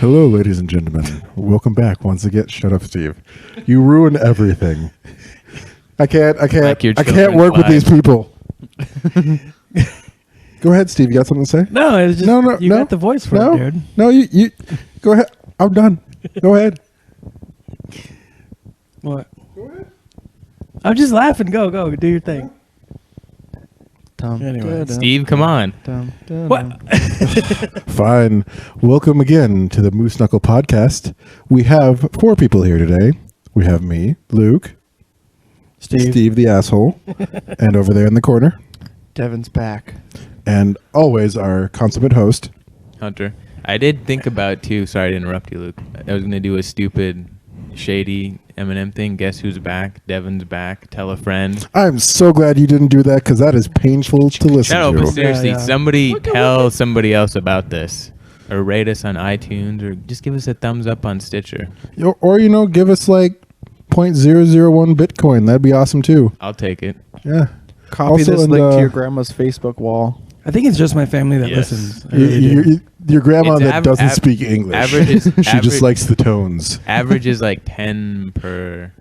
Hello, ladies and gentlemen. Welcome back once again. Shut up, Steve. You ruin everything. I can't work with these people. Go ahead, Steve. You got something to say? No, it's just you got the voice for it, dude. No, you go ahead. I'm done. Go ahead. What? Go ahead. I'm just laughing. Go. Do your thing. Anyway. Steve, come on. What? Fine. Welcome again to the Moose Knuckle podcast. We have 4 people here today. We have me, Luke, Steve the asshole, and over there in the corner, Devin's back. And always our consummate host, Hunter. I did think about, too, sorry to interrupt you, Luke. I was going to do a stupid, shady Eminem thing. Guess who's back? Devin's back. Tell a friend. I'm so glad you didn't do that because that is painful to listen No, to. but seriously, somebody tell somebody else about this. Or rate us on iTunes, or just give us a thumbs up on Stitcher. Or give us like 0.001 Bitcoin. That'd be awesome too. I'll take it. Yeah. Copy Also, this link to your grandma's Facebook wall. I think it's just my family that listens. Your grandma It's that doesn't speak English. She just likes the tones. Average is like 10 per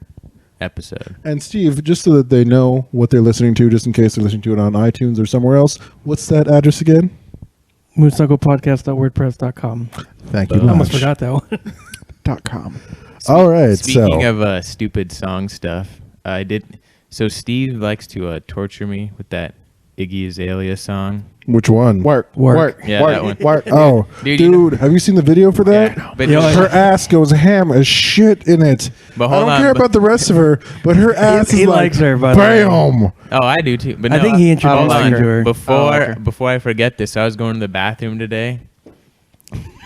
episode. And Steve, just so that they know what they're listening to, just in case they're listening to it on iTunes or somewhere else, what's that address again? mooseknucklepodcast.wordpress.com. Thank you I much. almost forgot that one. .com. All right. Speaking of stupid song stuff, So Steve likes to torture me with that Iggy Azalea song. Which one? Work. Yeah, that one. Work. Oh, dude, have you seen the video for that? Yeah, but her ass goes ham as shit in it. But I hold don't on, care about the rest of her, but her ass he is likes like, her, by the way. bam. Oh, I do too. But I no, think he introduced hold me on. to her. Before I forget this, I was going to the bathroom today.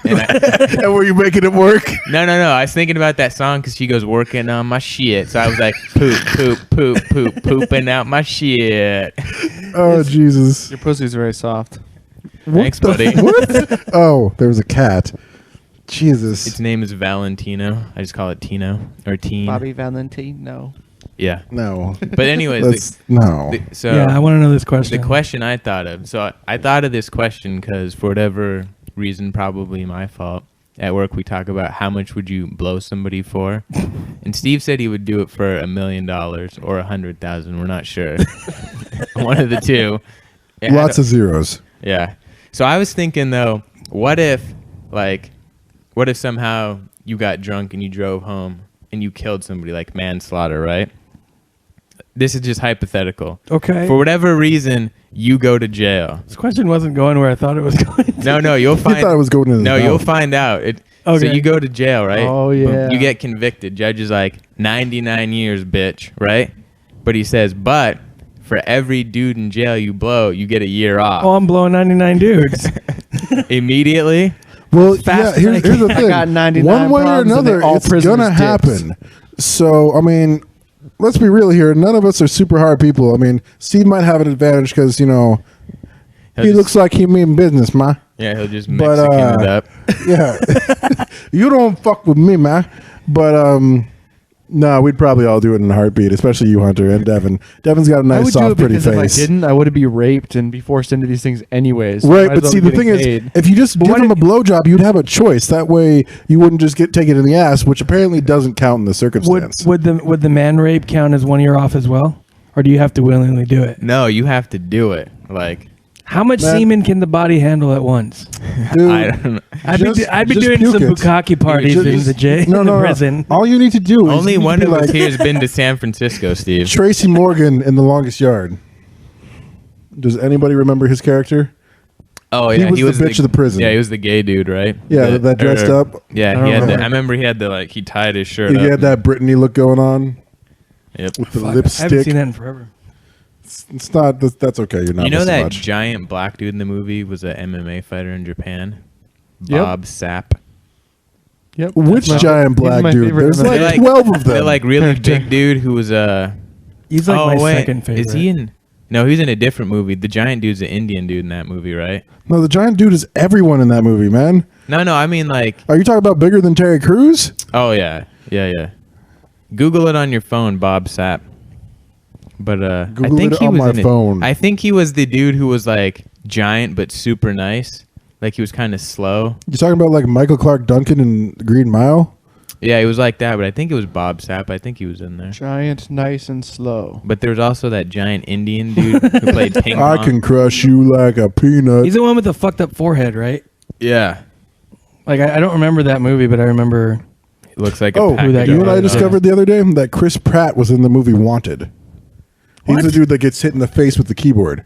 And And were you making it work? No. I was thinking about that song because she goes working on my shit. So I was like, pooping out my shit. Oh, Jesus. Your pussy's very soft. Thanks, buddy. What? Oh, there was a cat. Jesus. Its name is Valentino. I just call it Tino or Teen. Bobby Valentine? No. Yeah. No. But anyways, no. so I want to know this question. the question I thought of. So I thought of this question because for whatever reason, probably my fault. At work, we talk about how much would you blow somebody for, and Steve said he would do it for $1 million or 100,000. We're not sure. One of the two. Lots of zeros. Yeah. So I was thinking though, what if somehow you got drunk and you drove home and you killed somebody, like manslaughter, right? This is just hypothetical. Okay. For whatever reason, you go to jail. This question wasn't going where I thought it was going. No, you'll find. You thought it was going to the No, mouth. you'll find out. So you go to jail, right? Oh, yeah. You get convicted. Judge is like 99 years, bitch, right? But he says, but for every dude in jail you blow, you get a year off. Oh, I'm blowing 99 dudes. Immediately. Well, fast yeah, as I here's the I thing. got 99 One way or problems and another, they're all it's prisoners' going to dicks. happen. So, I mean, let's be real here. None of us are super hard people. I mean, Steve might have an advantage because, he looks like he mean business, ma. Yeah, he'll just Mexican it up. Yeah. You don't fuck with me, ma. But, no, we'd probably all do it in a heartbeat, especially you, Hunter, and Devin. Devin's got a nice, soft, pretty face. If I didn't, I would be raped and be forced into these things anyways. So Right, might as but well see, be the thing getting is, paid. if you just give him a blowjob, you'd have a choice. That way, you wouldn't just take it in the ass, which apparently doesn't count in the circumstance. would the man rape count as 1 year off as well, or do you have to willingly do it? No, you have to do it. Like, How much Man. semen can the body handle at once? Dude, I don't know. I'd be just doing puke some it. bukkake parties Just- in the jail, no, in the no, no. prison. All you need to do is Only you need one to of be us like here has been to San Francisco, Steve. Tracy Morgan in The Longest Yard. Does anybody remember his character? Oh yeah, He was the bitch of the prison. Yeah, he was the gay dude, right? Yeah, that dressed up. Yeah, I he had. remember. I remember he had the he tied his shirt He up. had that Brittany look going on Yep. with the Fuck, I lipstick. haven't seen that in forever. It's not. That's okay. You're not. You know missing that much. giant black dude in the movie was an MMA fighter in Japan? Yep. Bob Sapp. Yep. Which That's giant he's black my dude? favorite There's MMA. like They're 12 of them. They're like really big dude who was He's like my wait, second favorite. Is he in? No, he's in a different movie. The giant dude's an Indian dude in that movie, right? No, the giant dude is everyone in that movie, man. No, I mean like. Are you talking about bigger than Terry Crews? Oh yeah. Google it on your phone, Bob Sapp. But Google I think it he on was my in phone. I think he was the dude who was like giant but super nice. Like he was kind of slow. You talking about like Michael Clark Duncan in Green Mile? Yeah, he was like that, but I think it was Bob Sapp. I think he was in there. Giant, nice and slow. But there was also that giant Indian dude who played ping pong. I can crush you like a peanut. He's the one with the fucked up forehead, right? Yeah. Like I don't remember that movie, but I remember. It looks like Oh, a package who that you know of what I guy is. discovered the other day? That Chris Pratt was in the movie Wanted. He's What? the dude that gets hit in the face with the keyboard.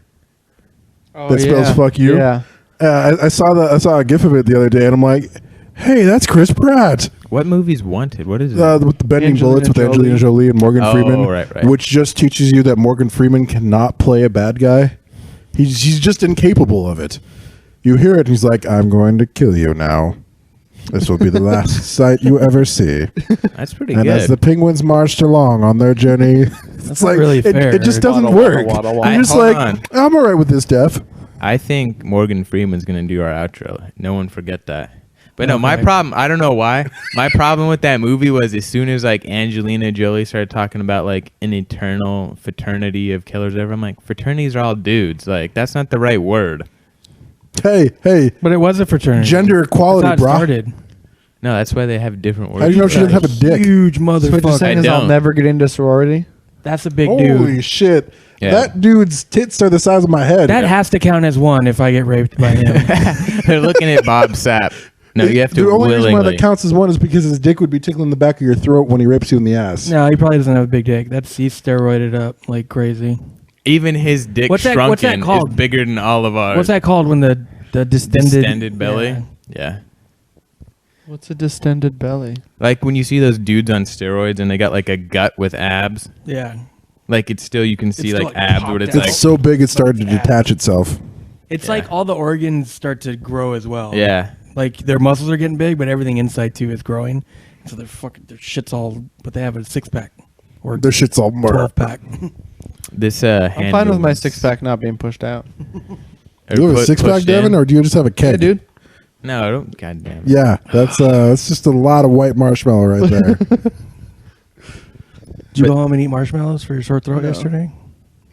Oh, That spells fuck you? Yeah. I saw a gif of it the other day, and I'm like, hey, that's Chris Pratt. What movie's Wanted? What is it? With the bending Angelina bullets with Jolie. Angelina Jolie and Morgan Oh, Freeman, right. which just teaches you that Morgan Freeman cannot play a bad guy. He's just incapable of it. You hear it, and he's like, I'm going to kill you now. This will be the last sight you ever see. That's pretty And good. as the penguins marched along on their journey, it's not like really it, fair. it just doesn't Waddle, work. waddle, waddle, I'm just hold like, on. I'm all right with this, Def. I think Morgan Freeman's going to do our outro. No one forget that. But no, Okay. my problem, I don't know why. My problem with that movie was as soon as like Angelina Jolie started talking about like an eternal fraternity of killers ever, I'm like, fraternities are all dudes. Like, that's not the right word. Hey, But it was a fraternity. gender equality, That's how it bro. started. No, that's why they have different words. How do you know she for doesn't that. have a dick? Huge So what you're motherfucker. saying I is I'll don't. never get into sorority? That's a big Holy dude. shit. Yeah. That dude's tits are the size of my head. That has to count as one if I get raped by him. They're looking at Bob Sapp. No, you have to The only reason why willingly. that counts as one is because his dick would be tickling the back of your throat when he rapes you in the ass. No, he probably doesn't have a big dick. He's steroided up like crazy. Even his dick What's that shrunken called? is bigger than all of ours. What's that called when the distended, Distended belly? Yeah. Yeah. What's a distended belly? Like when you see those dudes on steroids and they got like a gut with abs. Yeah. Like it's still, you can see still, like like, abs, popped but it's out. It's like, so big it started to Yeah. detach itself. It's Yeah. like all the organs start to grow as well. yeah. Like their muscles are getting big, but everything inside too is growing. So their shit's all, but they have a 6-pack or Their shit's all murder. 12-pack. This I'm fine with my 6-pack not being pushed out. Do you have a 6-pack, Devin, or do you just have a keg? Yeah, dude. No, I don't. God damn it. Yeah, that's just a lot of white marshmallow right there. Did you go home and eat marshmallows for your sore throat yesterday?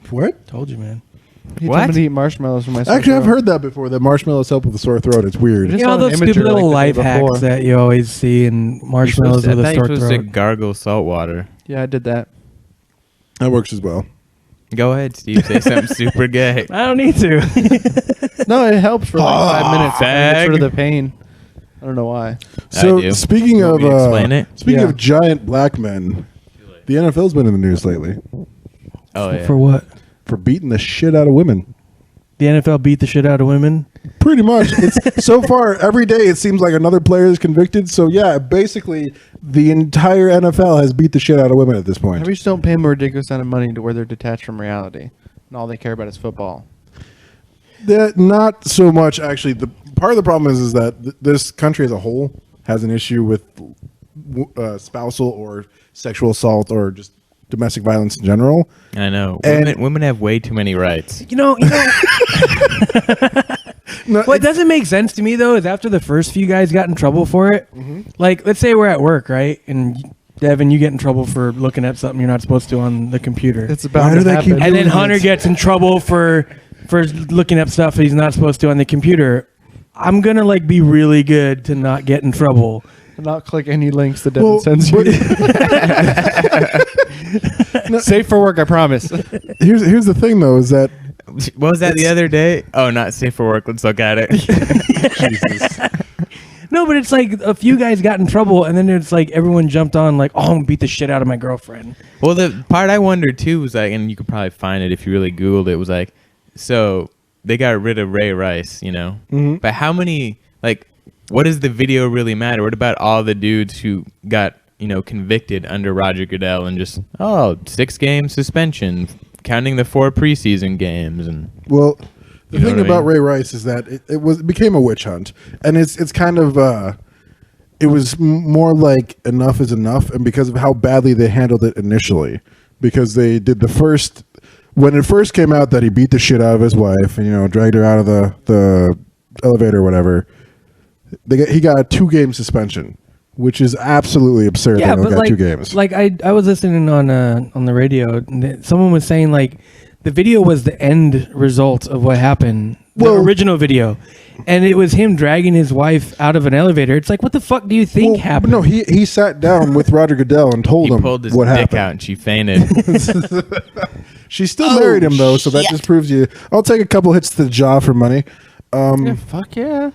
What? Told you, man. He What? told me to eat marshmallows for my Actually, I've heard that before. That marshmallows help with the sore throat. It's weird. Just You know saw an those imager stupid little like the life day before. hacks that you always see in marshmallows I with a thought sore you're supposed to throat. gargle salt water. Yeah, I did that. That works as well. Go ahead, Steve. Say something super gay. I don't need to. No, it helps for like 5 minutes. Fag. It's sort of the pain. I don't know why. So do. speaking You of want me to explain it? speaking Yeah. of giant black men, the NFL's been in the news lately Oh yeah. For what? for beating the shit out of women. The NFL beat the shit out of women. Pretty much. It's so far every day it seems like another player is convicted. So yeah, basically the entire NFL has beat the shit out of women at this point. We just don't pay them a ridiculous amount of money to where they're detached from reality, and all they care about is football. Not so much actually. The part of the problem is that this country as a whole has an issue with spousal or sexual assault or just domestic violence in general. I know. And- Women have way too many rights. You know. No, What doesn't make sense to me though is after the first few guys got in trouble for it, like let's say we're at work, right? And Devin, you get in trouble for looking at something you're not supposed to on the computer. It's Why about do to they happen. keep And then doing Hunter this? gets in trouble for looking up stuff that he's not supposed to on the computer. I'm gonna like be really good to not get in trouble. Not click any links that Devin Well, sends you. Safe for work, I promise. Here's the thing though is that What was that the other day? Oh, not safe for work. Let's look at it. Jesus. No, but it's like a few guys got in trouble, and then it's like everyone jumped on like, oh, I'm gonna beat the shit out of my girlfriend. Well, the part I wondered too was like, and you could probably find it if you really Googled it, was like, so they got rid of Ray Rice, you know? Mhm. But how many, like, what does the video really matter? What about all the dudes who got, you know, convicted under Roger Goodell and just, 6-game suspension, counting the 4 preseason games? And Well, the You know thing what I about mean? Ray Rice is that it became a witch hunt, and it's kind of it was more like enough is enough, and because of how badly they handled it initially, because they did the first when it first came out that he beat the shit out of his wife and dragged her out of the elevator or whatever. He got a 2-game suspension, which is absolutely absurd. Yeah, they but got like, 2 games. like I was listening on the radio. And someone was saying like the video was the end result of what happened. the original video, and it was him dragging his wife out of an elevator. It's like, what the fuck do you think happened? No, he sat down with Roger Goodell and told He him pulled his what dick happened. out and she fainted. She still married him though, so that just proves you. I'll take a couple hits to the jaw for money, Yeah, fuck yeah.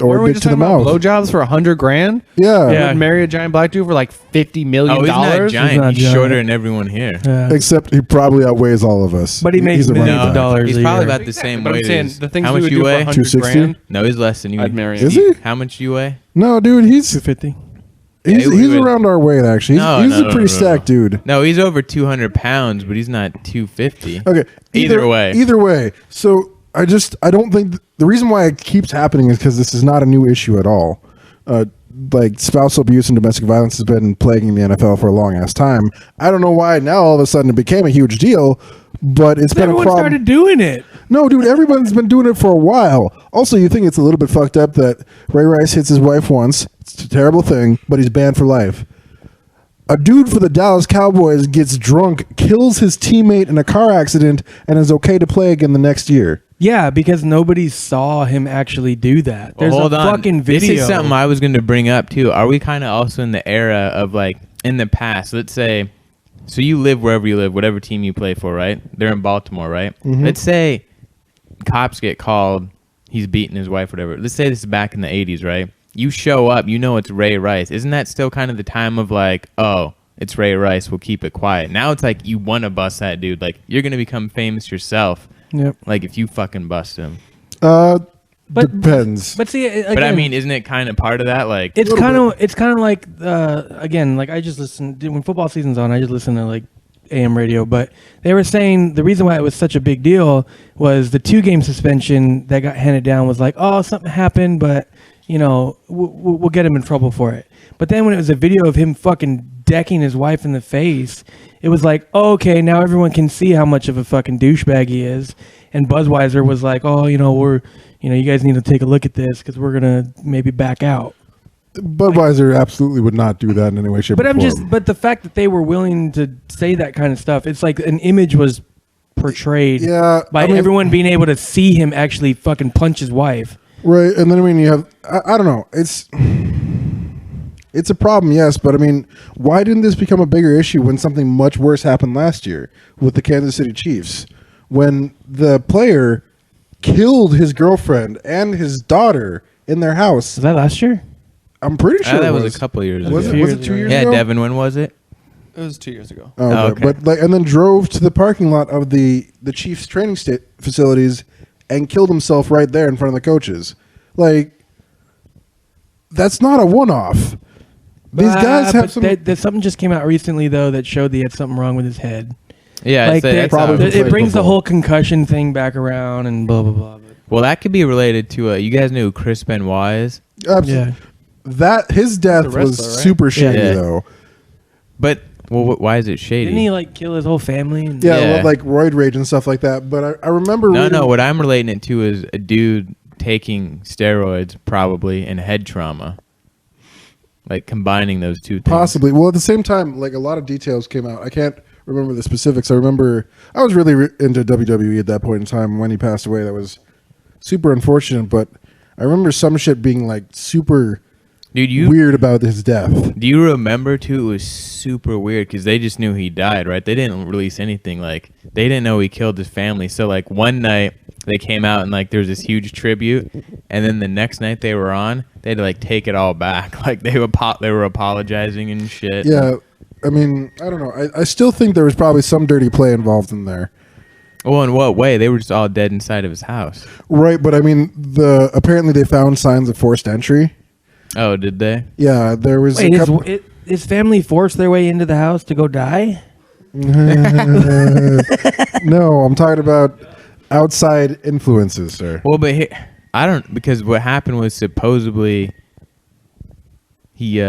or Weren't a we dick just to the talking about mouth. blowjobs for $100,000? Yeah. Yeah. Would marry a giant black dude for like $50 million? Oh, he's not not giant. He's giant. shorter than everyone here. Yeah. Except he probably outweighs all of us. But he makes He's a running millions of back. dollars. He's a probably year. about the same But I'm weight saying as. the things How we much would you do weigh? for 260? $100,000. No, he's less than you. I'd marry Is him. he? How much you weigh? No, dude, he's 250. he's Yeah, we would- around our weight actually. He's a pretty stacked dude. No, he's over 200 pounds, but he's not 250. Okay. Either way. Either way. So I don't think the reason why it keeps happening is because this is not a new issue at all. Like spousal abuse and domestic violence has been plaguing the NFL for a long ass time. I don't know why now all of a sudden it became a huge deal, but it's been Everyone a problem. started doing it. No, dude, everyone's been doing it for a while. Also, you think it's a little bit fucked up that Ray Rice hits his wife once. It's a terrible thing, but he's banned for life. A dude for the Dallas Cowboys gets drunk, kills his teammate in a car accident, and is okay to play again the next year. Yeah, because nobody saw him actually do that. There's Well, hold a on. fucking video. This is something I was going to bring up too. Are we kind of also in the era of like in the past? Let's say, so you live wherever you live, whatever team you play for, right? They're in Baltimore, right? Mm-hmm. Let's say cops get called. He's beating his wife, whatever. Let's say this is back in the 80s, right? You show up, you know it's Ray Rice. Isn't that still kind of the time of like, oh, it's Ray Rice, we'll keep it quiet. Now it's like you want to bust that dude. Like you're going to become famous yourself. Yep. Like if you fucking bust him. Depends. But see, again, But I mean, isn't it kind of part of that? Like it's kind of like again, like I just listen when football season's on. I just listen to like AM radio, but they were saying the reason why it was such a big deal was the 2-game suspension that got handed down was like, oh, something happened, but you know we'll get him in trouble for it. But then when it was a video of him fucking decking his wife in the face, it was like, oh, okay, now everyone can see how much of a fucking douchebag he is. And Budweiser was like, oh, you guys need to take a look at this because we're gonna maybe back out. Budweiser absolutely would not do that in any way, shape, But or form. but the fact that they were willing to say that kind of stuff, it's like an image was portrayed Yeah, by I mean- everyone being able to see him actually fucking punch his wife. Right, and then I mean you have I don't know. It's a problem, yes, but I mean, why didn't this become a bigger issue when something much worse happened last year with the Kansas City Chiefs? When the player killed his girlfriend and his daughter in their house. Was that last year? I'm pretty sure that it was a couple years ago. Was it 2 years Yeah, ago? Devin, when was it? It was 2 years ago. Oh, okay. okay. But like, and then drove to the parking lot of the Chiefs training facilities and killed himself right there in front of the coaches. Like, that's not a one-off. These guys have some. Something just came out recently though that showed he had something wrong with his head. Yeah, Like that's probably how- it brings the football. whole concussion thing back around and blah blah blah. well, that could be related to you guys know who Chris Benoit is, Absolutely. That his death The wrestler, was right? super shady Yeah. though. but well, why is it shady? Didn't he like kill his whole family? And Yeah, Yeah. like roid rage and stuff like that. But I remember. no, reading- no. What I'm relating it to is a dude taking steroids, probably, and head trauma. Like combining those two things. Possibly. Well, at the same time, like a lot of details came out. I can't remember the specifics. I remember I was really into WWE at that point in time when he passed away. That was super unfortunate. But I remember some shit being like super Dude, weird about his death. do you remember too? It was super weird because they just knew he died, right? They didn't release anything. Like they didn't know he killed his family. So like one night they came out and like there was this huge tribute, and then the next night they were on, they had to like take it all back. Like they were apologizing and shit. Yeah. I mean, I don't know. I still think there was probably some dirty play involved in there. Well, in what way? They were just all dead inside of his house. Right, but I mean, apparently they found signs of forced entry. Oh, did they? Yeah, there was Wait, a couple. his family forced their way into the house to go die? No, I'm talking about outside influences, sir. Well, but I don't, because what happened was supposedly he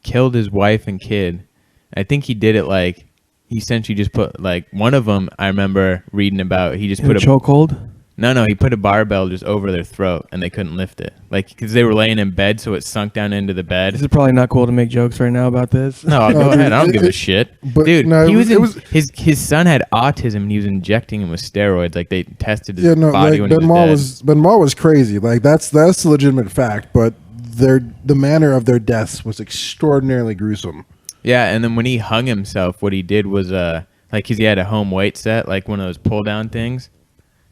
killed his wife and kid. I think he did it like he essentially just put like one of them. I remember reading about he just In put a chokehold? No, he put a barbell just over their throat, and they couldn't lift it. Like, because they were laying in bed, so it sunk down into the bed. This is probably not cool to make jokes right now about this. No, go dude, ahead. I don't give a shit. But Dude, no, his son had autism, and he was injecting him with steroids. Like, they tested his body like when he was dead. Ben Ma was crazy. Like that's a legitimate fact, but the manner of their deaths was extraordinarily gruesome. Yeah, and then when he hung himself, what he did was, like, he had a home weight set, like one of those pull-down things.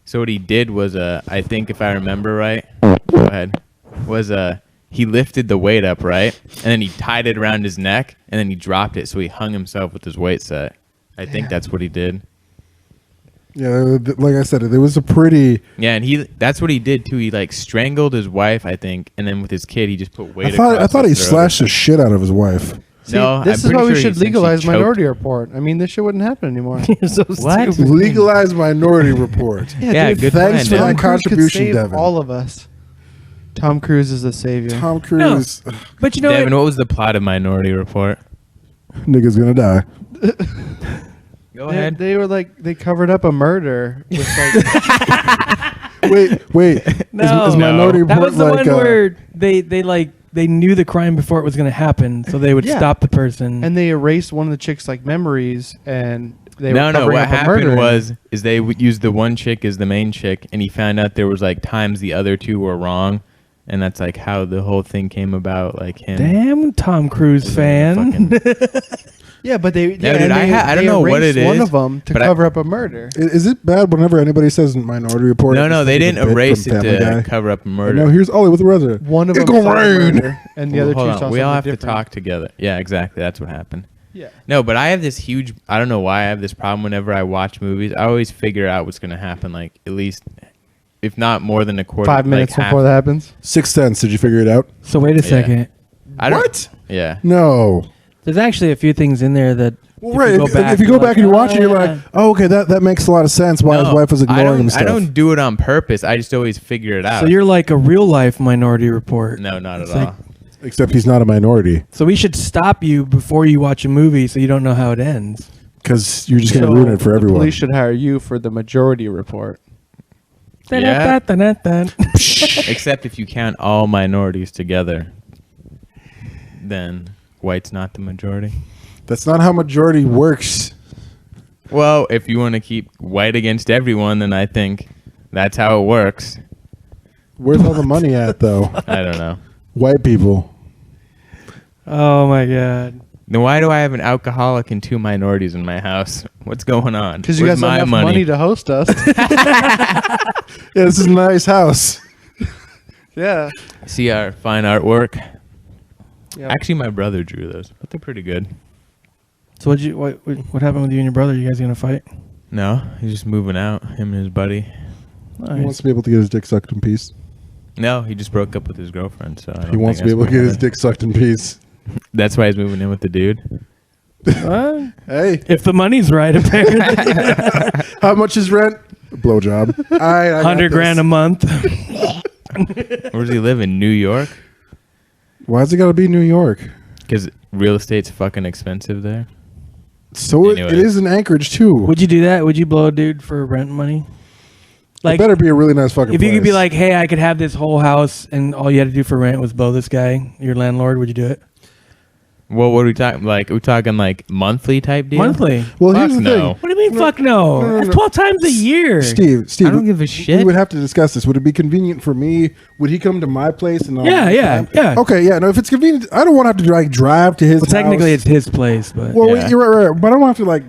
So what he did was, I think if I remember right, go ahead, was he lifted the weight up, right? And then he tied it around his neck, and then he dropped it, so he hung himself with his weight set. I think that's what he did. Yeah, like I said, it was a pretty... Yeah, and that's what he did, too. He, like, strangled his wife, I think, and then with his kid, he just put weight I thought he slashed the shit out of his wife. See, No, this I'm is why pretty we sure should he legalize essentially Minority Report. I mean, this shit wouldn't happen anymore. You're so What? stupid. Legalize Minority Report. Yeah, good Thanks for plan, that Devin. contribution, save Devin. all of us. Tom Cruise is the savior. Tom Cruise, But you know Devin, what? what was the plot of Minority Report? nigga's gonna die. Go ahead. They were like, they covered up a murder with like Wait. No. Is Minority That Report was the like one where they knew the crime before it was going to happen, so they would Yeah. stop the person. and they erased one of the chicks' like memories, and they No, were covering what up a happened murder. is they used the one chick as the main chick, and he found out there was like times the other two were wrong, and that's like how the whole thing came about. Like him. Damn, Tom Cruise fan. Yeah, but they. No, yeah, dude, and I don't know what erased it one is, of them to but cover up a murder. Is it bad whenever anybody says Minority Report? No, they didn't erase it Family to Guy? cover up a No, murder. here's Ollie with the weather. One of It them gon' saw the rain. murder, and the other Hold two on, saw we all have something to different. talk together. Yeah, exactly. That's what happened. Yeah. No, but I have this huge. I don't know why I have this problem. Whenever I watch movies, I always figure out what's gonna happen. Like at least, if not more than a quarter. 5 minutes like before that happens. Sixth Sense. Did you figure it out? So wait a second. I don't, What? Yeah. No. There's actually a few things in there that. Well, right. If you go back and you watch it, you're like, oh, okay, that makes a lot of sense. Why his wife was ignoring him. I don't do it on purpose. I just always figure it out. So you're like a real life Minority Report. no, not at like- all. Except he's not a minority So we should stop you before you watch a movie so you don't know how it ends. because you're just going to ruin it for the everyone. police should hire you for the Majority Report. Yeah. Dun-dun-dun-dun-dun. Except if you count all minorities together, then white's not the majority. That's not how majority works. Well, if you want to keep white against everyone, then I think that's how it works. Where's all the money at, though? I don't know. White people. Oh my god. Then why do I have an alcoholic and 2 minorities in my house? What's going on? Because you Where's guys have enough money to host us. Yeah, this is a nice house. Yeah. see our fine artwork. Yep. Actually, my brother drew those, but they're pretty good. So what happened with you and your brother? You guys gonna fight? No, he's just moving out. Him and his buddy. He wants Nice. to be able to get his dick sucked in peace. No, he just broke up with his girlfriend, so I don't He wants to think be able to that's get his gonna dick sucked in peace. happen. That's why he's moving in with the dude. What? Hey, If the money's right, apparently. how much is rent? Blowjob. I got 100 this. grand a month. Where does he live? In New York? Why's it got to be New York? Because real estate's fucking expensive there. So Anyway. it is in Anchorage too. Would you do that? Would you blow a dude for rent money? It Like, better be a really nice fucking if you could be place. like, hey, I could have this whole house and all you had to do for rent was blow this guy, your landlord, would you do it? Well, what are we talking? Like, are we talking like monthly type deal? Monthly. well, Fuck here's the no. thing. What do you mean, fuck no? no, That's no. 12 times a year. Steve, I don't give a We shit. would have to discuss this. Would it be convenient for me? Would he come to my place and all Yeah, that yeah, time? yeah. Okay, yeah. No, if it's convenient, I don't want to have to like drive to his. Well, technically, house. it's his place, but Well, Yeah. you're right, but I don't want to have to like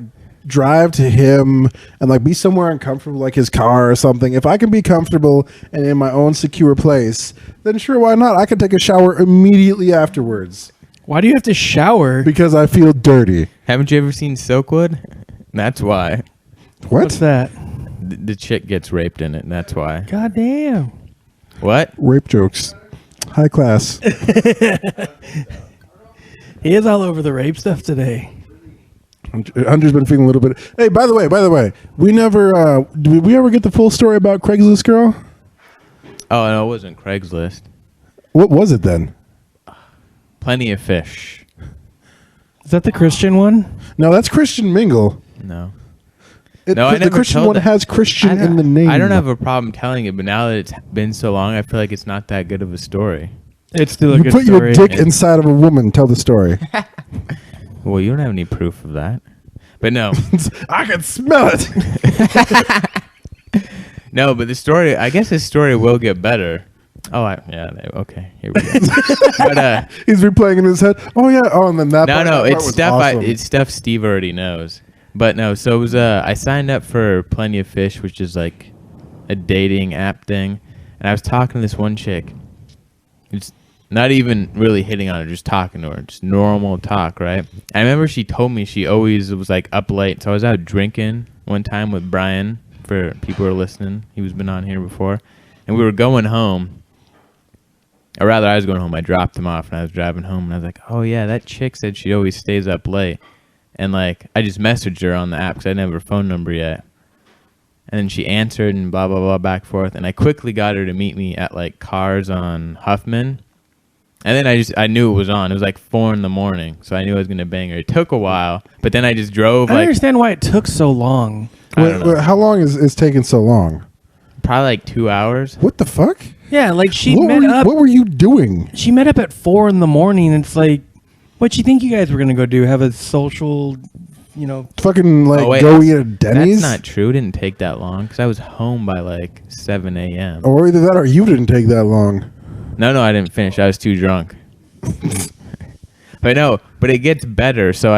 drive to him and like be somewhere uncomfortable, like his car or something. If I can be comfortable and in my own secure place, then sure, why not? I can take a shower immediately afterwards why do you have to shower? because I feel dirty. Haven't you ever seen Silkwood? That's why. What? What's that? The chick gets raped in it. That's why. God damn. What? Rape jokes, high class. He is all over the rape stuff today. Hunter's been feeling a little bit. Hey, by the way, we never did we ever get the full story about Craigslist girl? Oh, no, it wasn't Craigslist. What was it then? Plenty of fish. Is that the Christian one? No, that's Christian Mingle. No. No, I the never Christian told one that. has Christian in the name. I don't have a problem telling it, but now that it's been so long, I feel like it's not that good of a story. It's still a You good put story. your dick inside of a woman. Tell the story. Well, you don't have any proof of that. But no. I can smell it. No, but the story, I guess this story will get better. Oh, okay. Here we go. But, He's replaying in his head. Oh yeah. Oh, and then that. no, part, no, that part it's was stuff. awesome. It's stuff Steve already knows. But no, so it was. I signed up for Plenty of Fish, which is like a dating app thing, and I was talking to this one chick. It's not even really hitting on her, just talking to her, just normal talk, right? I remember she told me she always was like up late, so I was out drinking one time with Brian. For people who are listening, he was been on here before, and we were going home. Or rather, I was going home. I dropped him off, and I was driving home, and I was like, "Oh yeah, that chick said she always stays up late." And like, I just messaged her on the app because I didn't have her phone number yet. And then she answered and blah blah blah back and forth, and I quickly got her to meet me at like Cars on Huffman. And then I knew it was on. It was like 4 a.m, so I knew I was gonna bang her. It took a while, but then I just drove. I don't like, understand why it took so long. I don't know. Wait, how long is taking so long? Probably like 2 hours. What the fuck? Yeah, like she What met up. What were you doing? She met up at 4 a.m. It's like, what you think you guys were gonna go do? Have a social, Fucking like Oh, wait, go eat at Denny's? That's not true. It didn't take that long because I was home by like 7 a.m. Or either that or you didn't take that long. No, I didn't finish. I was too drunk. But it gets better. So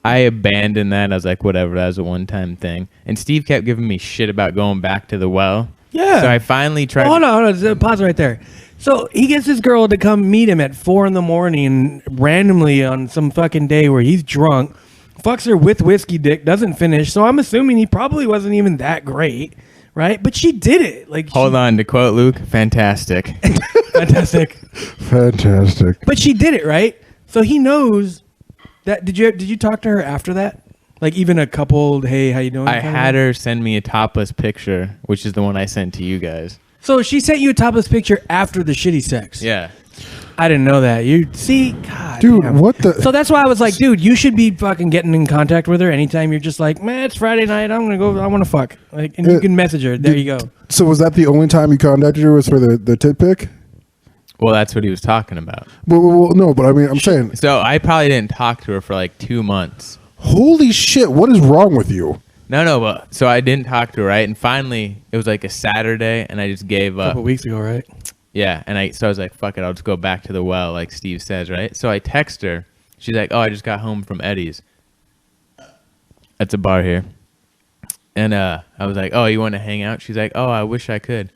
I abandoned that. I was like, whatever. That was a one-time thing. And Steve kept giving me shit about going back to the well. Yeah. So I finally tried. Hold on. Pause right there. So he gets this girl to come meet him at 4 a.m. randomly on some fucking day where he's drunk. Fucks her with whiskey dick. Doesn't finish. So I'm assuming he probably wasn't even that great, right? But she did it. Like, Hold on. To quote Luke, fantastic. fantastic. Fantastic. But she did it, right? So he knows that. Did you talk to her after that? Like even a couple, hey, how you doing? I had her send me a topless picture, which is the one I sent to you guys. So she sent you a topless picture after the shitty sex. Yeah. I didn't know that. You see, God, Dude, damn. what the? So that's why I was like, dude, you should be fucking getting in contact with her anytime you're just like, man, it's Friday night. I'm gonna go. I want to fuck. Like, and you can message her. There you go. So was that the only time you contacted her was for the tit pic? Well, that's what he was talking about. Well, no, but I mean, I'm saying, So I probably didn't talk to her for like 2 months. holy shit, what is wrong with you? No, but so I didn't talk to her, right? And finally, it was like a Saturday, and I just gave A up. couple weeks ago, right? Yeah, and I was like, fuck it, I'll just go back to the well, like Steve says, right? So I text her. She's like, oh, I just got home from Eddie's. That's a bar here. And I was like, oh, you want to hang out? She's like, oh, I wish I could.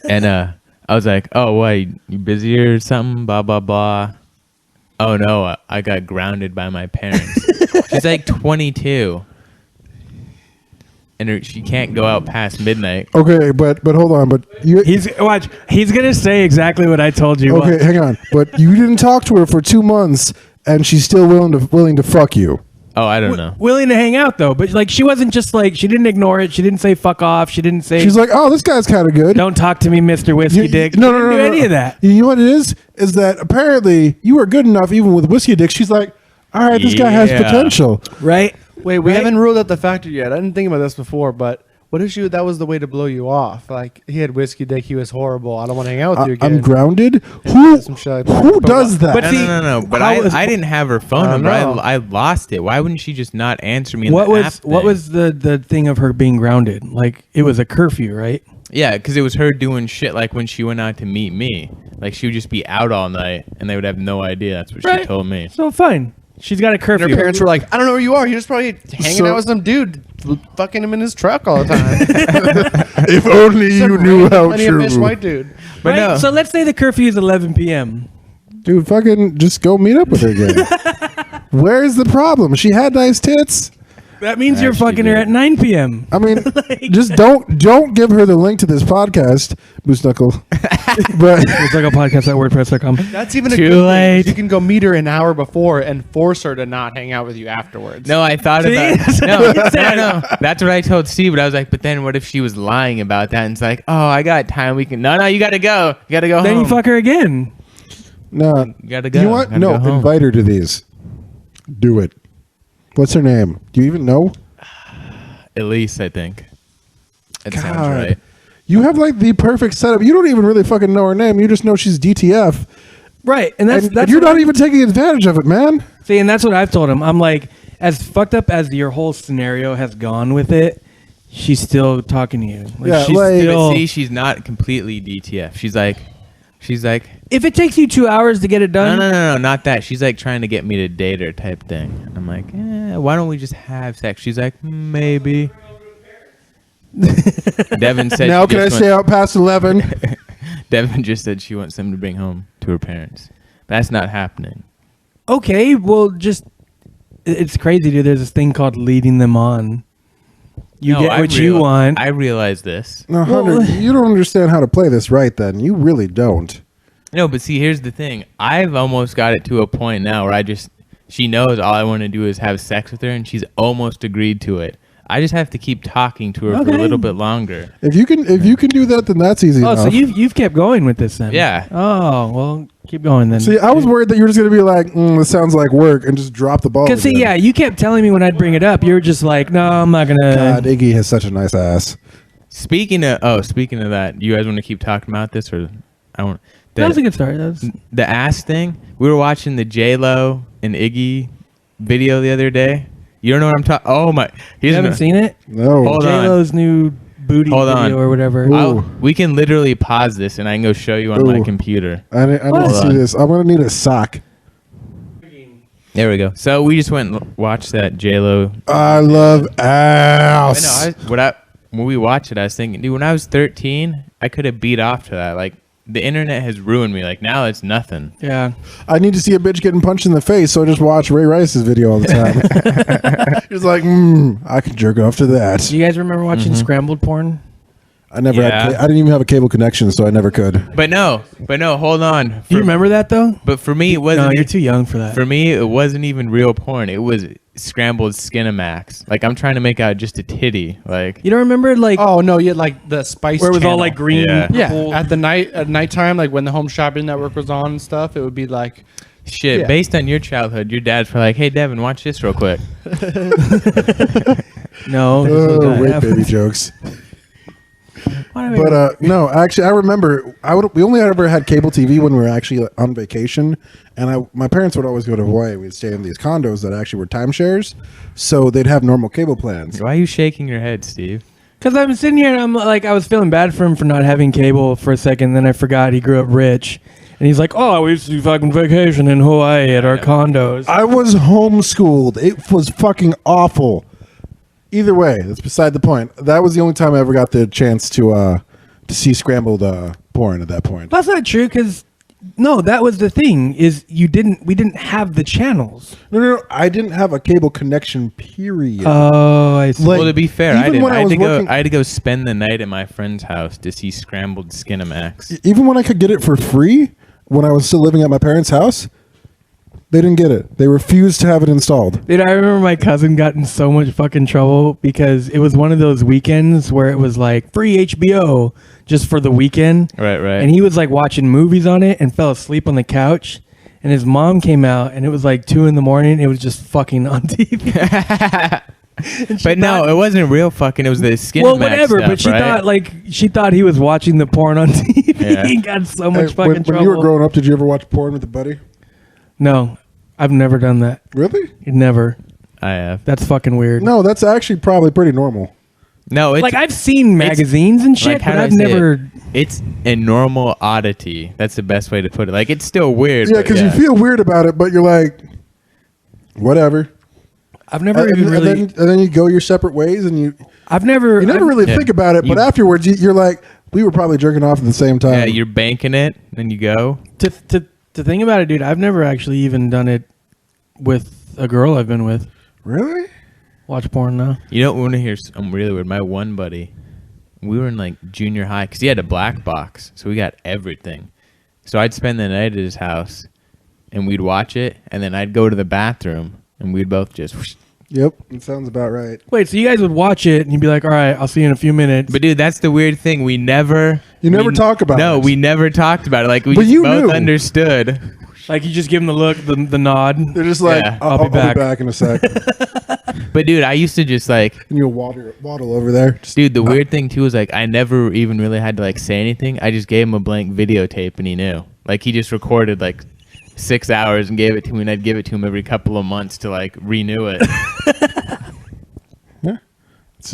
And I was like, oh, what, you busy or something? Blah, blah, blah. Oh, no, I got grounded by my parents. She's like 22. And she can't go out past midnight. Okay, but hold on, but you. He's gonna say exactly what I told you. Okay, hang on, but you didn't talk to her for 2 months, and she's still willing to fuck you. Oh, I don't know. Willing to hang out though, but like she wasn't just like she didn't ignore it. She didn't say fuck off. She didn't say She's like, oh, this guy's kind of good. don't talk to me, Mr. Whiskey Dick. No, She didn't do any of that. You know what it is? Is that apparently you are good enough even with whiskey dick. She's like, all right, this guy has Yeah. potential. Right? Wait, we Right? haven't ruled out the factor yet. I didn't think about this before, but what if that was the way to blow you off? Like, he had whiskey dick, he was horrible. I don't want to hang out with you again. I'm grounded. Who Some shit like that. who But does that? But No, see, no. But how was- I didn't have her phone I don't number. know. I lost it. Why wouldn't she just not answer me? In What the was app what thing? was the thing of her being grounded? Like it was a curfew, right? Yeah, because it was her doing shit like when she went out to meet me. Like she would just be out all night, and they would have no idea. That's what Right. she told me. So fine. She's got a And curfew. her parents were like, I don't know where you are. You're just probably hanging So- out with some dude, fucking him in his truck all the time. If only you knew how Plenty of fish, true. white dude. But Right? no. So let's say the curfew is 11 p.m. Dude, fucking just go meet up with her again. Where's the problem? She had nice tits. That means Yeah, you're she fucking her did. at 9 p.m. I mean, just don't give her the link to this podcast, Moose Knuckle. But It's like a podcast at WordPress.com. That's even a Too good thing, late. 'cause you can go meet her an hour before and force her to not hang out with you afterwards. No, I thought See? about That's no, what he said. no. That's what I told Steve. But I was like, but then what if she was lying about that? And it's like, oh, I got time. We can. No, you got to go. You got to go Then home. you fuck her again. no, You got to go. you know what? Gotta No, go home. invite her to these. Do it. What's her name? Do you even know? Elise, I think. That sounds God. right. You have like the perfect setup. You don't even really fucking know her name. You just know she's DTF. Right, and that's you're what not even taking advantage of it, man. See, and that's what I've told him. I'm like, as fucked up as your whole scenario has gone with it, she's still talking to you. Like, Yeah, she's like- still. But see, she's not completely DTF. She's like, If it takes you 2 hours to get it done, no, not that. She's like trying to get me to date her type thing. I'm like, why don't we just have sex? She's like, maybe. Devin said. Now she can I just stay out past 11? Devin just said she wants them to bring home to her parents. That's not happening. okay, well, just it's crazy, dude. There's this thing called leading them on. You No, get I what you real- want. I realize this. No, Hunter, you don't understand how to play this right then. You really don't. No, but see, here's the thing. I've almost got it to a point now where she knows all I want to do is have sex with her, and she's almost agreed to it. I just have to keep talking to her for a Okay. little bit longer. If you can do that, then that's easy Oh, enough. so you've kept going with this then? Yeah. Oh, well, keep going then. See, I was worried that you were just gonna be like, this sounds like work, and just drop the ball. Because see, again. yeah, you kept telling me when I'd bring it up, you were just like, no, I'm not gonna. God, Iggy has such a nice ass. Speaking of that, you guys want to keep talking about this, or I want That was a good start. That was, the ass thing? We were watching the J-Lo and Iggy video the other day. You don't know what I'm talking? Oh my! you haven't seen it? No. Hold on. J-Lo's new booty Hold video on. or whatever. Ooh. We can literally pause this, and I can go show you on my Ooh. computer. I need to Hold see on. this. I'm gonna need a sock. There we go. So we just went and watched that J-Lo. I love ass. When we watched it, I was thinking, dude, when I was 13, I could have beat off to that. Like, the internet has ruined me. Like, now it's nothing. Yeah. I need to see a bitch getting punched in the face, so I just watch Ray Rice's video all the time. He's like, I can jerk off to that. Do you guys remember watching scrambled porn? I never Yeah. had. I didn't even have a cable connection, so I never could. But no, hold on. Do you remember that though? But for me, it No, wasn't. you're too young for that. For me, it wasn't even real porn. It was scrambled Skinamax. Like, I'm trying to make out just a titty. Like, You don't remember like Oh no, you had like the Spice where it was all channel. like green? Yeah. Yeah, purple? at nighttime, like when the Home Shopping Network was on and stuff, it would be like, shit. Yeah. Based on your childhood, your dad's probably like, "Hey, Devin, watch this real quick." No. Oh, rape baby jokes. But no, actually, I remember we only ever had cable TV when we were actually on vacation, and my parents would always go to Hawaii. We'd stay in these condos that actually were timeshares, so they'd have normal cable plans. Why are you shaking your head, Steve? Because I'm sitting here and I'm like, I was feeling bad for him for not having cable for a second. Then I forgot he grew up rich. And he's like, oh, we used to fucking vacation in Hawaii at our condos. I was homeschooled. It was fucking awful. Either way, that's beside the point. That was the only time I ever got the chance to see scrambled porn at that point. That's not true because, no, that was the thing is we didn't have the channels. No, I didn't have a cable connection, period. Oh, I see. Like, Well, to be fair, I even didn't. when I was working- I had to go spend the night at my friend's house to see scrambled Skinamax. Even when I could get it for free, when I was still living at my parents' house, they didn't get it. They refused to have it installed. Dude, I remember my cousin got in so much fucking trouble because it was one of those weekends where it was like free HBO just for the weekend. Right. And he was like watching movies on it and fell asleep on the couch. And his mom came out and it was like 2 a.m. It was just fucking on TV. But no, it wasn't real fucking. It was the Skinamax Well, whatever. stuff, But right? she thought he was watching the porn on TV. Yeah. He got in so much Hey, fucking when trouble. you were growing up, did you ever watch porn with a buddy? No, I've never done that. Really? Never. I have. That's fucking weird. No, that's actually probably pretty normal. No, it's Like I've seen magazines and shit, like, how but do I I've say never. it? It's a normal oddity. That's the best way to put it. Like, it's still weird. Yeah, but because you feel weird about it, but you're like, whatever. I've never And, even and really. then you go your separate ways, and you Never really Yeah. think about it. But You- afterwards, you're like, we were probably jerking off at the same time. Yeah, you're banking it, then you go. To think about it, dude. I've never actually even done it with a girl I've been with. Really? Watch porn now. You don't want to hear some really weird. My one buddy, we were in like junior high because he had a black box, so we got everything. So I'd spend the night at his house, and we'd watch it, and then I'd go to the bathroom, and we'd both just. Whoosh. Yep, it sounds about right. Wait, so you guys would watch it and you'd be like, "All right, I'll see you in a few minutes." But dude, that's the weird thing. We never. You never talk about No, it. we never talked about it. Like we But just you both knew. understood. Like you just give them the look, the nod. They're just like, Yeah. I'll be back in a sec. But dude, I used to just like, And you'll waddle over there. Just, dude, the weird thing too is like I never even really had to like say anything. I just gave him a blank videotape and he knew. Like he just recorded like 6 hours and gave it to me, and I'd give it to him every couple of months to like renew it. yeah. It's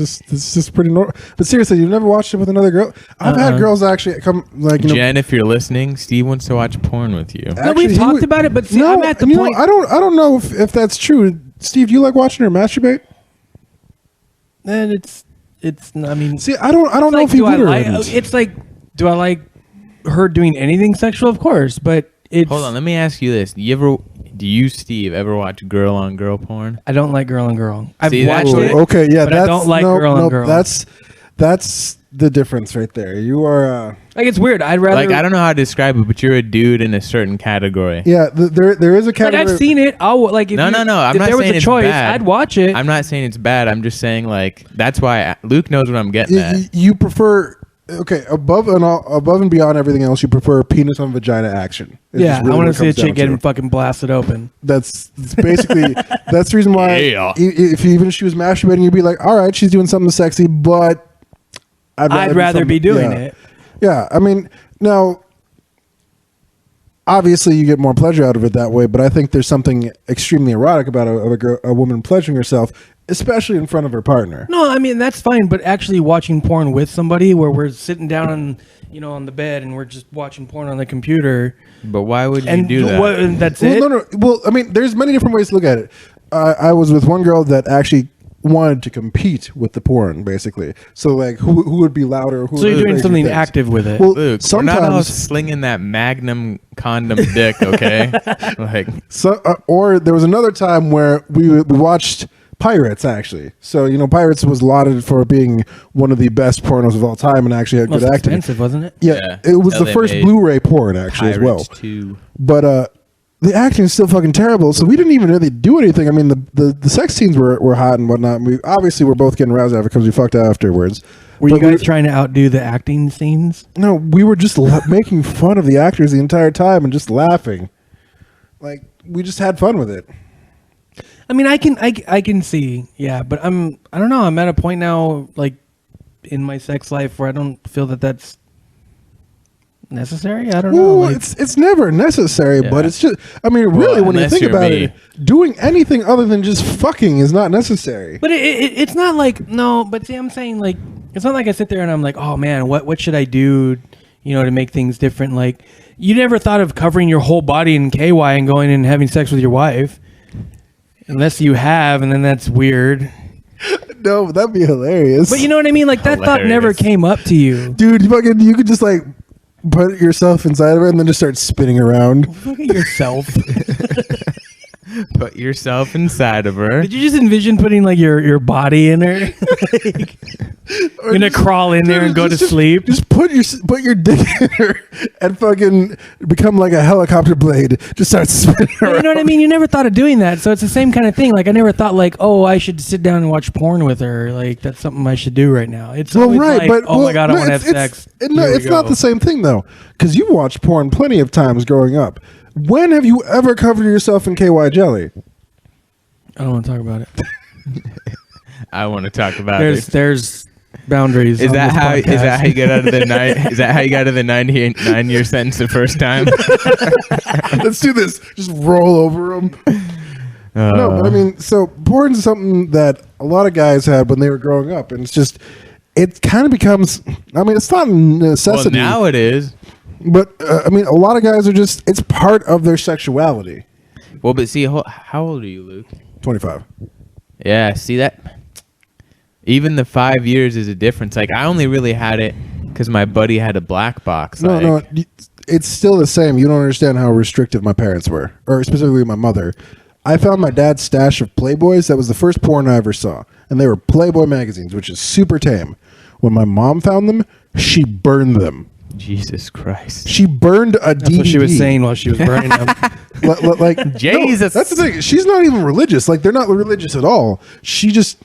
just pretty normal. But seriously, you've never watched it with another girl? I've had girls actually come, like, you know. Jen, if you're listening, Steve wants to watch porn with you. No, we've talked about it, but see, I'm at the point. I don't know if that's true. Steve, do you like watching her masturbate? And it's. I mean, See, I don't know like, if you would or like, wouldn't. it's like, do I like her doing anything sexual? Of course, but it's. Hold on, let me ask you this: Do you, Steve, ever watch girl on girl porn? I don't like girl on girl. I've See, that's- watched it. Okay, yeah, but I don't like girl on girl. That's the difference right there. You are. Like it's weird. I'd rather. Like I don't know how to describe it, but you're a dude in a certain category. Yeah, there is a Like category. I've seen it. I'll like. If No. I'm if not there was saying a it's choice, bad. I'd watch it. I'm not saying it's bad. I'm just saying like that's why Luke knows what I'm getting at. You prefer. Okay, above and beyond everything else, you prefer penis on vagina action. It's yeah, just really I what want it to see a comes down chick getting to. fucking blasted open. That's basically that's the reason why. Yeah. If even if she was masturbating, you'd be like, all right, she's doing something sexy, but I'd rather be doing yeah. it. Yeah, I mean, now obviously you get more pleasure out of it that way, but I think there's something extremely erotic about a woman pleasuring herself, especially in front of her partner. No, I mean that's fine, but actually watching porn with somebody where we're sitting down on the bed and we're just watching porn on the computer. But why would you And do that? that's Well, it. no. Well, I mean, there's many different ways to look at it. I was with one girl that actually wanted to compete with the porn, basically. So, like, who would be louder? Who So you're would do doing crazy something things. active with it. Well, Luke, we're not all sometimes, slinging that Magnum condom dick, okay? Like, or there was another time where we watched Pirates, actually. So, Pirates was lauded for being one of the best pornos of all time and actually had Most good acting. expensive, wasn't it? Yeah, Yeah. it was the LA first made Blu-ray porn, actually, as well. Pirates 2. But the acting is still fucking terrible, so we didn't even really do anything. I mean, the sex scenes were hot and whatnot. We obviously were both getting roused out because we fucked afterwards. Were you But guys trying to outdo the acting scenes? No, we were just making fun of the actors the entire time and just laughing. Like, we just had fun with it. I mean, I can see, yeah, but I don't know. I'm at a point now, like in my sex life, where I don't feel that that's necessary. I don't know. Well, Like, it's never necessary, Yeah. but it's just. I mean, really, when you unless think you're about me. it, doing anything other than just fucking is not necessary. but it's not like no. But see, I'm saying like it's not like I sit there and I'm like, oh man, what should I do, to make things different? Like you never thought of covering your whole body in KY and going and having sex with your wife, unless you have, and then that's weird. No, but that'd be hilarious. But you know what I mean? Like that thought never Hilarious. came up to you. dude, you could just like put yourself inside of her and then just start spinning around. Look at yourself. Put yourself inside of her. Did you just envision putting like your body in her? You're gonna crawl in there and go to sleep. Just put your dick in her and fucking become like a helicopter blade. Just start spinning around. You know what I mean? You never thought of doing that, so it's the same kind of thing. Like I never thought like, oh, I should sit down and watch porn with her. Like that's something I should do right now. It's Well, always right, like, but oh my god, I want to have sex. No, Here we it's not go. the same thing though, because you watched porn plenty of times growing up. When have you ever covered yourself in KY jelly? I don't want to talk about it. I want to talk about There's boundaries. Is on that this how? Is podcast. that how you get out of the nine? Is that how you got out of the 9-year sentence the first time? Let's do this. Just roll over them. No, but I mean, so porn is something that a lot of guys had when they were growing up, and it kind of becomes. I mean, it's not a well, necessity. now it is. But I mean, a lot of guys are just. It's part of their sexuality. Well, but see, how old are you, Luke? 25. Yeah, see that? Even the 5 years is a difference. Like, I only really had it because my buddy had a black box. No, it's still the same. You don't understand how restrictive my parents were, or specifically my mother. I found my dad's stash of Playboys. That was the first porn I ever saw, and they were Playboy magazines, which is super tame. When my mom found them, she burned them. Jesus Christ. She burned a That's DVD. what she was saying while she was burning them. Like Jesus. no, that's the thing. She's not even religious. Like they're not religious at all. She just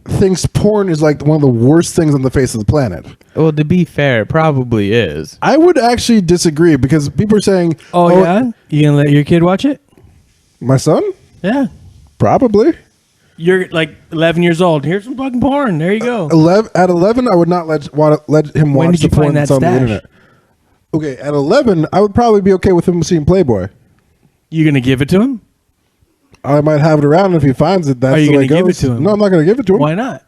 thinks porn is like one of the worst things on the face of the planet. Well, to be fair, it probably is. I would actually disagree because people are saying, Oh, yeah? You gonna let your kid watch it? my son? Yeah. Probably. You're like 11 years old. Here's some fucking porn. There you go. At 11, I would not let him When watch did the you porn find that's that on the stash? internet. Okay, at 11, I would probably be okay with him seeing Playboy. You gonna give it to him? I might have it around if he finds it. That's Are you the way gonna it give goes. it to him? No, I'm not going to give it to him. Why not?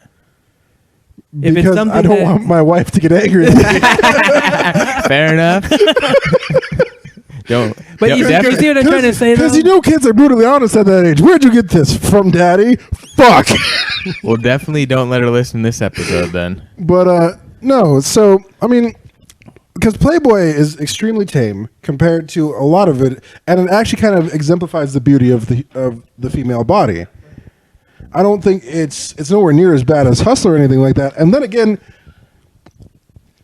If it's Because something I don't that- want my wife to get angry at me. Fair enough. Don't. But don't- you definitely- see what I'm trying to say, though? Because you know kids are brutally honest at that age. Where'd you get this from, Daddy? Fuck. well, definitely don't let her listen to this episode then. But no, so I mean, because Playboy is extremely tame compared to a lot of it, and it actually kind of exemplifies the beauty of the female body. I don't think it's nowhere near as bad as Hustler or anything like that. And then again,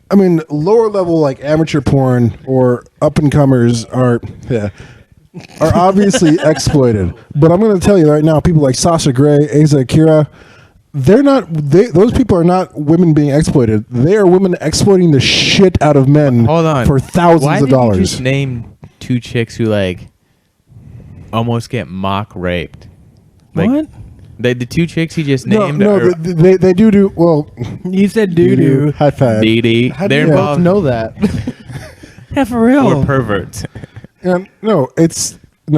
I mean, lower level like amateur porn or up and comers are obviously exploited. But I'm going to tell you right now, people like Sasha Grey, Asa Akira, those people are not women being exploited. They are women exploiting the shit out of men. Hold on. For thousands Why of did dollars. You just name two chicks who like almost get mock raped. Like, What? The two chicks he just No, named no, are they do well. You said doo-doo. High five. Dee Dee. How do They're you both involved. know that? Yeah, for real. Or perverts. And no,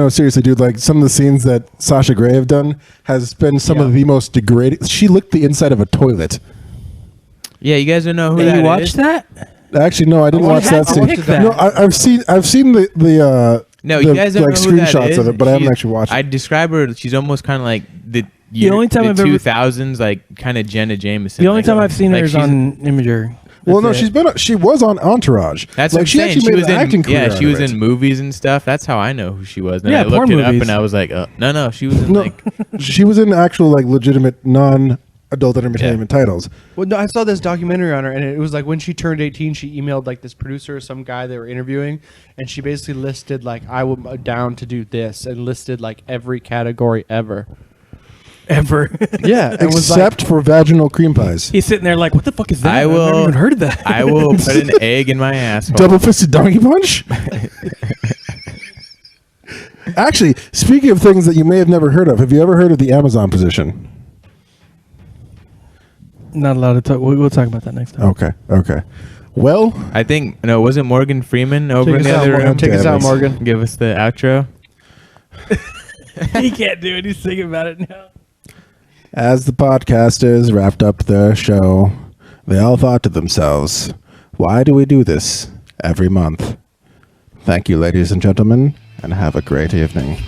seriously, dude. Like some of the scenes that Sasha Grey have done has been some of the most degrading. She licked the inside of a toilet. Yeah, you guys don't know who And that you is? watched that? Actually, no, I didn't watch that scene. pick that. No, I've seen the No, you guys don't like know who that screenshots is. of it, but I haven't She's- actually watched I it. describe her. She's almost kind of like the only time I've ever- 2000s, like kind of Jenna Jameson. The only like, time I've seen her like is she's- on Imager. Well, no, That's it. she was on Entourage. That's like what she I'm saying. actually She made was an acting in career. she out was of it. in movies and stuff. That's how I know who she was. Then Yeah, I looked porn it up movies. and I was like, no, she was in No, like she was in actual like legitimate non-adult entertainment titles. Well, no, I saw this documentary on her, and it was like when she turned 18, she emailed like this producer or some guy they were interviewing, and she basically listed like I'm down to do this, and listed like every category ever. Ever. Yeah, and was like, Except for vaginal cream pies. He's sitting there like, what the fuck is that? I I've never will- even heard of that. I will put an egg in my asshole. Double-fisted donkey punch? Actually, speaking of things that you may have never heard of, have you ever heard of the Amazon position? Not allowed to talk. We'll talk about that next time. Okay. Well, I think wasn't Morgan Freeman over Take in us the out, other Morgan. room? Take us out, Morgan. Give us the outro. He can't do it. He's thinking about it now. as the podcasters wrapped up their show, they all thought to themselves, why do we do this every month? Thank you, ladies and gentlemen, and have a great evening.